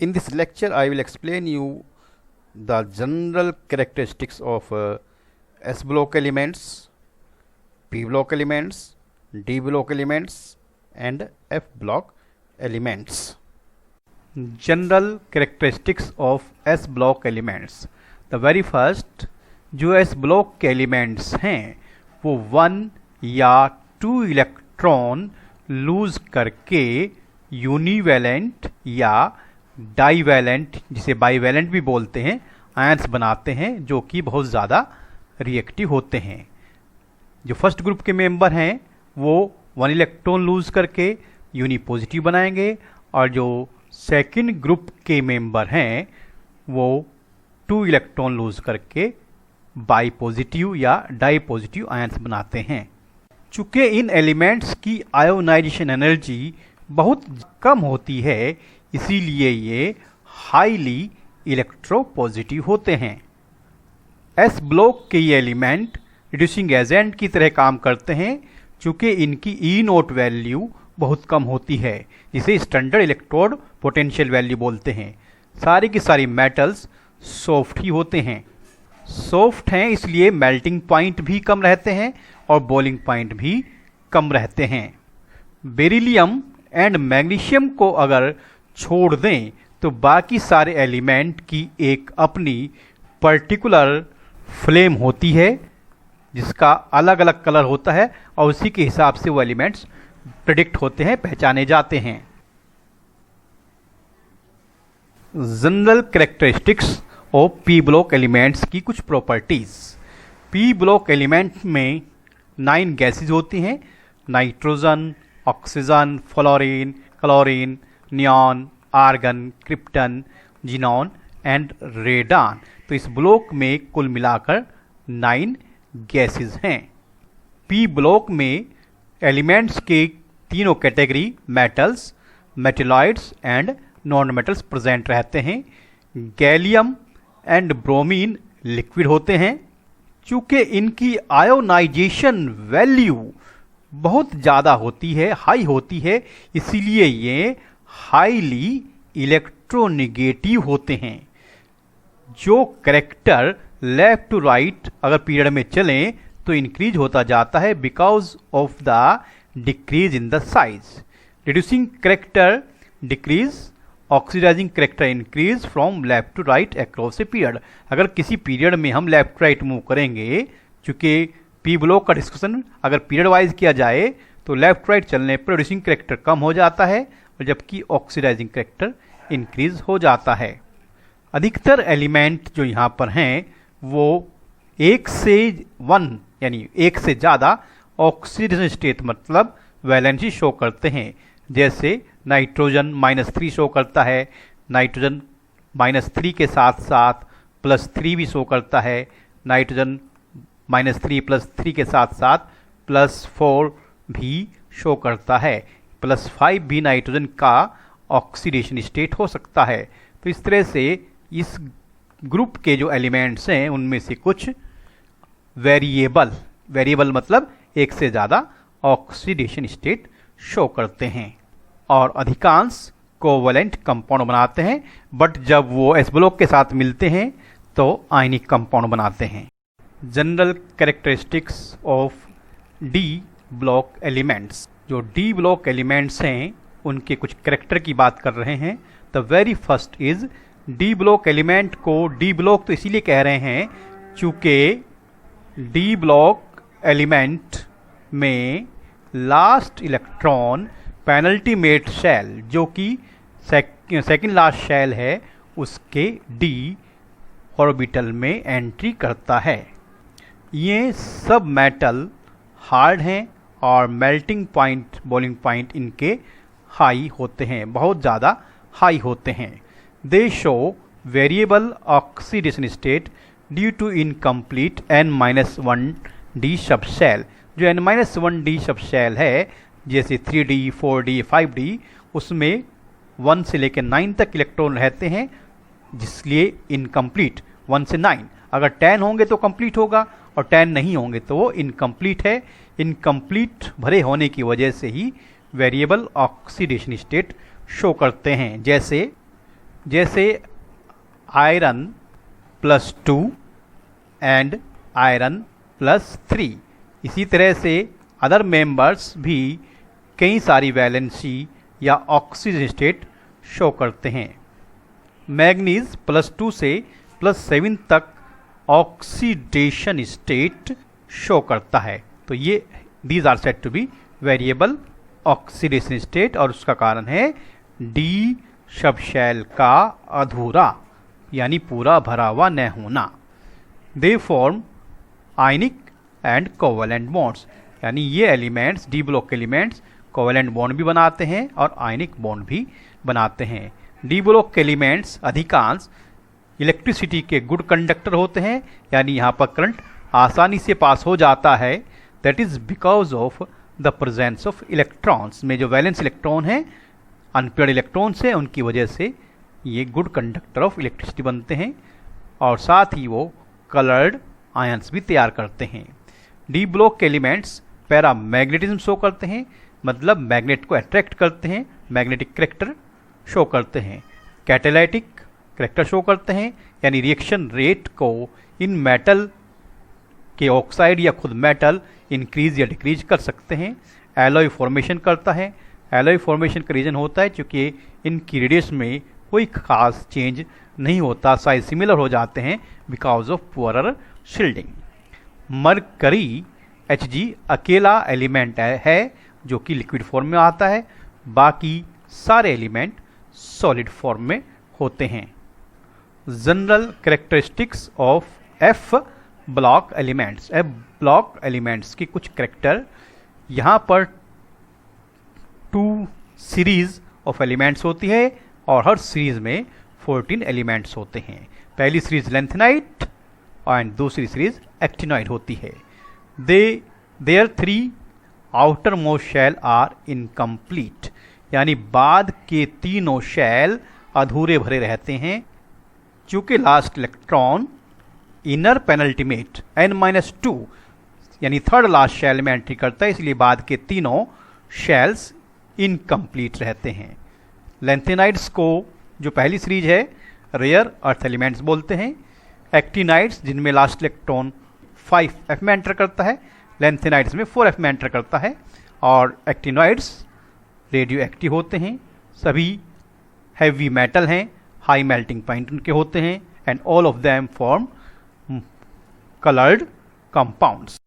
In this lecture, I will explain you the general characteristics of S block elements, P block elements, D block elements and F block elements. General characteristics of S block elements. The very first जो S block के elements हैं वो 1 या 2 electron lose करके यूनिवैलेंट या divalent, जिसे bivalent भी बोलते हैं, आयंस बनाते हैं जो कि बहुत ज़्यादा रिएक्टिव होते हैं। जो फर्स्ट ग्रुप के मेंबर हैं वो 1 इलेक्ट्रॉन लूज करके यूनी पॉजिटिव बनाएंगे और जो सेकंड ग्रुप के मेंबर हैं वो 2 इलेक्ट्रॉन लूज करके बाई पॉजिटिव या डाई पॉजिटिव आयंस बनाते हैं। चूँकि इन एलिमेंट्स की आयोनाइजेशन एनर्जी बहुत कम होती है, इसीलिए ये हाईली इलेक्ट्रोपॉजिटिव होते हैं। एस ब्लॉक के ये एलिमेंट रिड्यूसिंग एजेंट की तरह काम करते हैं, चूँकि इनकी ई नोट वैल्यू बहुत कम होती है, जिसे स्टैंडर्ड इलेक्ट्रोड पोटेंशियल वैल्यू बोलते हैं। सारी की सारी मेटल्स सॉफ्ट ही होते हैं। सॉफ्ट हैं इसलिए मेल्टिंग पॉइंट भी कम रहते हैं और बॉइलिंग पॉइंट भी कम रहते हैं। बेरिलियम एंड मैग्नीशियम को अगर छोड़ दें तो बाकी सारे एलिमेंट की एक अपनी पर्टिकुलर फ्लेम होती है जिसका अलग अलग कलर होता है और उसी के हिसाब से वो एलिमेंट्स प्रेडिक्ट होते हैं, पहचाने जाते हैं। General characteristics of P block elements की कुछ प्रॉपर्टीज। पी ब्लॉक एलिमेंट में 9 गैसेज होती हैं: nitrogen, oxygen, fluorine, chlorine, neon, argon, krypton, xenon and radon. तो इस ब्लॉक में कुल मिलाकर 9 गैसेज हैं। पी ब्लॉक में एलिमेंट्स के तीनों category metals, metalloids and non metals present रहते हैं। गैलियम एंड ब्रोमीन लिक्विड होते हैं। चूँकि इनकी आयोनाइजेशन वैल्यू बहुत ज़्यादा होती है, हाई होती है, इसीलिए ये हाईली इलेक्ट्रोनेगेटिव होते हैं। जो कैरेक्टर लेफ्ट टू राइट अगर पीरियड में चलें तो इंक्रीज होता जाता है because of the decrease in the size. Reducing character decrease, oxidizing character increase from left to right across a period. अगर किसी पीरियड में हम लेफ्ट राइट मूव करेंगे, चूँकि पी ब्लॉक का डिस्कशन अगर पीरियड वाइज किया जाए तो लेफ्ट राइट चलने पर रिड्यूसिंग कैरेक्टर कम हो जाता है और जबकि ऑक्सीडाइजिंग कैरेक्टर इंक्रीज हो जाता है। अधिकतर एलिमेंट जो यहाँ पर हैं वो 1 से 1 यानी 1 से ज़्यादा ऑक्सीडेशन स्टेट मतलब वैलेंसी शो करते हैं। जैसे नाइट्रोजन -3 शो करता है, नाइट्रोजन -3 के साथ साथ +3 भी शो करता है, नाइट्रोजन -3 +3 के साथ साथ +4 भी शो करता है, +5 भी नाइट्रोजन का ऑक्सीडेशन स्टेट हो सकता है। तो इस तरह से इस ग्रुप के जो एलिमेंट्स हैं उनमें से कुछ वेरिएबल मतलब 1 से ज़्यादा ऑक्सीडेशन स्टेट शो करते हैं और अधिकांश कोवैलेंट कंपाउंड बनाते हैं, बट जब वो एस ब्लॉक के साथ मिलते हैं तो आयनिक कंपाउंड बनाते हैं। General characteristics of D block elements. जो डी ब्लॉक एलिमेंट्स हैं उनके कुछ कैरेक्टर की बात कर रहे हैं। The very first is D block element को डी ब्लॉक तो इसीलिए कह रहे हैं चूँकि डी ब्लॉक एलिमेंट में लास्ट इलेक्ट्रॉन पेनल्टीमेट शेल जो कि सेकंड लास्ट शेल है उसके डी ऑर्बिटल में एंट्री करता है। ये सब मेटल हार्ड हैं और मेल्टिंग पॉइंट, बॉइलिंग पॉइंट इनके हाई होते हैं, बहुत ज़्यादा हाई होते हैं। They show variable oxidation state due to incomplete n-1 d sub shell. जो n-1 डी सब शेल है जैसे 3D, 4D, 5D, उसमें 1 से लेकर 9 तक इलेक्ट्रॉन रहते हैं, जिसलिए इनकम्प्लीट 1 से 9। अगर 10 होंगे तो कंप्लीट होगा और 10 नहीं होंगे तो वो इनकम्प्लीट है। इनकम्प्लीट भरे होने की वजह से ही वेरिएबल ऑक्सीडेशन स्टेट शो करते हैं। जैसे जैसे आयरन +2 एंड आयरन +3। इसी तरह से अदर मेंबर्स भी कई सारी वैलेंसी या ऑक्सीजन स्टेट शो करते हैं। मैग्नीज +2 से +7 तक ऑक्सीडेशन स्टेट शो करता है। तो ये these are said to be variable oxidation state, और उसका कारण है डी सबशेल का अधूरा यानी पूरा भरा हुआ न होना। They form ionic and covalent bonds, यानी ये elements D block elements covalent bond भी बनाते हैं और आयनिक बॉन्ड भी बनाते हैं। डी ब्लॉक एलिमेंट्स अधिकांश इलेक्ट्रिसिटी के गुड कंडक्टर होते हैं, यानी यहाँ पर करंट आसानी से पास हो जाता है। That is because of the presence of electrons, में जो वैलेंस इलेक्ट्रॉन है अनपेयर्ड इलेक्ट्रॉन्स है, उनकी वजह से ये गुड कंडक्टर ऑफ इलेक्ट्रिसिटी बनते हैं और साथ ही वो कलर्ड आयंस भी तैयार करते हैं। D block elements paramagnetism show करते हैं, मतलब मैग्नेट को अट्रैक्ट करते हैं, मैग्नेटिक करैक्टर शो करते हैं। कैटालिटिक करैक्टर शो करते हैं, यानी रिएक्शन रेट को इन मेटल के ऑक्साइड या खुद मेटल इंक्रीज या डिक्रीज कर सकते हैं। एलॉय फॉर्मेशन करता है। एलॉय फॉर्मेशन का रीजन होता है क्योंकि इनकी रेडियस में कोई खास चेंज नहीं होता, साइज सिमिलर हो जाते हैं because of poorer shielding. Mercury Hg अकेला एलिमेंट है जो कि लिक्विड फॉर्म में आता है, बाकी सारे एलिमेंट सॉलिड फॉर्म में होते हैं। General characteristics of F block elements, F block elements की कुछ कैरेक्टर, यहाँ पर 2 सीरीज ऑफ एलिमेंट्स होती है और हर सीरीज में 14 एलिमेंट्स होते हैं। पहली सीरीज लेंथेनाइट एंड दूसरी सीरीज एक्टिनॉइड होती है। There 3 outer most shell are incomplete, यानी बाद के तीनों शेल अधूरे भरे रहते हैं। चूंकि last electron inner penultimate n-2 यानी थर्ड लास्ट शेल में एंट्री करता है, इसलिए बाद के तीनों शेल्स इनकम्प्लीट रहते हैं। लेंथेनाइड्स को जो पहली सीरीज है रेयर अर्थ एलिमेंट्स बोलते हैं। एक्टिनाइड्स जिनमें लास्ट इलेक्ट्रॉन 5f में एंटर करता है, लेंथेनाइड्स में 4f में एंटर करता है। और एक्टिनॉइड्स रेडियो एक्टिव होते हैं, सभी हैवी मेटल हैं, हाई मेल्टिंग पॉइंट उनके होते हैं, and all of them form colored compounds।